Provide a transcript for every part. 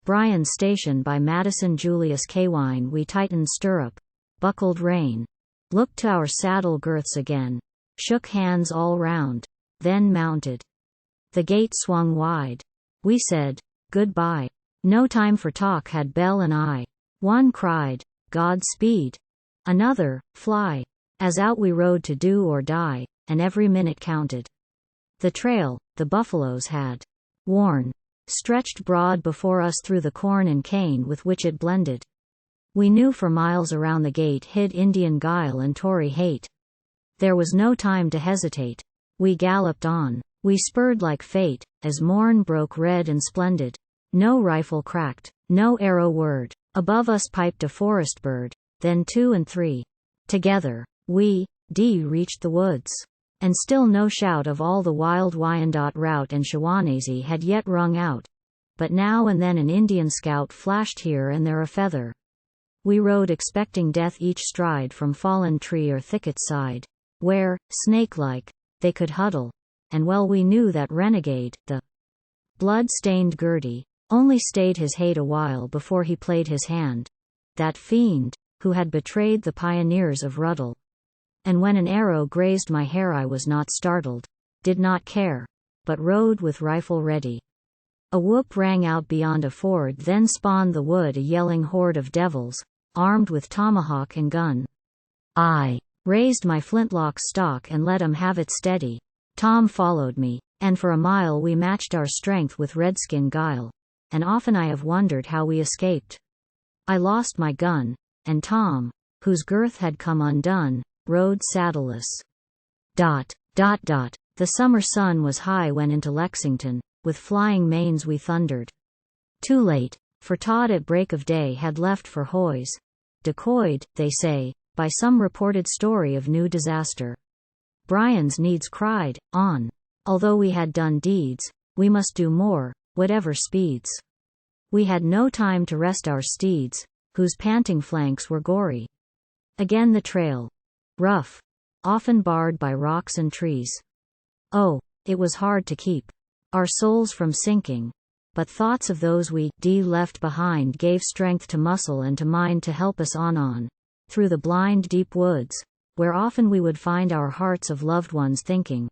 Bryan's station by Madison Julius Cawein. We tightened stirrup, buckled rein, looked to our saddle-girths again, shook hands all round, then mounted. The gate swung wide. We said, "Goodbye." No time for talk had Belle and I. One cried, "God speed." Another, "Fly." As out we rode to do or die, and every minute counted. The trail, the buffaloes had worn, stretched broad before us through the corn and cane with which it blended. We knew for miles around the gate hid Indian guile and Tory hate. There was no time to hesitate. We galloped on. We spurred like fate, as morn broke red and splendid. No rifle cracked, no arrow whirred. Above us piped a forest bird, then two and three. Together, we reached the woods. And still no shout of all the wild Wyandotte rout and Shawanese had yet rung out. But now and then an Indian scout flashed here and there a feather. We rode expecting death each stride from fallen tree or thicket side, where, snake-like, they could huddle. And well we knew that renegade, the blood-stained Girty, only stayed his hate a while before he played his hand. That fiend, who had betrayed the pioneers of Ruddle. And when an arrow grazed my hair I was not startled, did not care, but rode with rifle ready. A whoop rang out beyond a ford, then spawned the wood a yelling horde of devils, armed with tomahawk and gun. I raised my flintlock stock and let 'em have it steady. Tom followed me, and for a mile we matched our strength with redskin guile, and often I have wondered how we escaped. I lost my gun, and Tom, whose girth had come undone, rode saddleless. The summer sun was high when into Lexington, with flying manes we thundered. Too late, for Todd at break of day had left for Hoy's, decoyed, they say, by some reported story of new disaster. Bryans needs cried, on. Although we had done deeds, we must do more, whatever speeds. We had no time to rest our steeds, whose panting flanks were gory. Again the trail. Rough. Often barred by rocks and trees. Oh, it was hard to keep our souls from sinking. But thoughts of those we left behind gave strength to muscle and to mind to help us on, through the blind deep woods, where often we would find our hearts of loved ones thinking.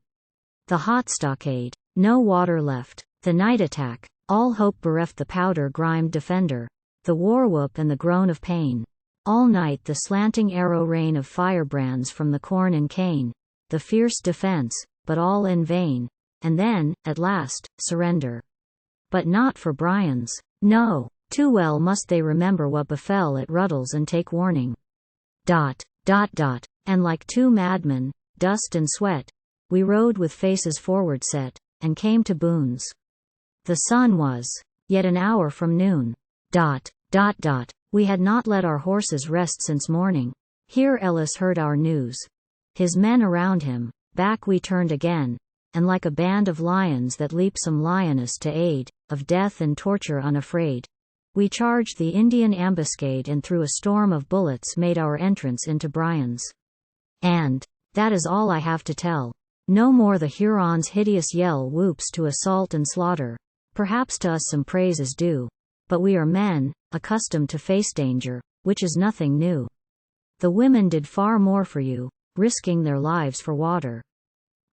The hot stockade, no water left, the night attack, all hope bereft, the powder-grimed defender, the war whoop and the groan of pain. All night the slanting arrow rain of firebrands from the corn and cane, the fierce defense, but all in vain, and then, at last, surrender. But not for Bryans. No, too well must they remember what befell at Ruddle's and take warning. And like two madmen, dust and sweat, we rode with faces forward set, and came to Boone's. The sun was yet an hour from noon. We had not let our horses rest since morning. Here Ellis heard our news. His men around him, back we turned again, and like a band of lions that leap some lioness to aid, of death and torture unafraid, we charged the Indian ambuscade and through a storm of bullets made our entrance into Bryans. And that is all I have to tell. No more the Huron's hideous yell whoops to assault and slaughter. Perhaps to us some praise is due, but we are men, accustomed to face danger, which is nothing new. The women did far more for you, risking their lives for water.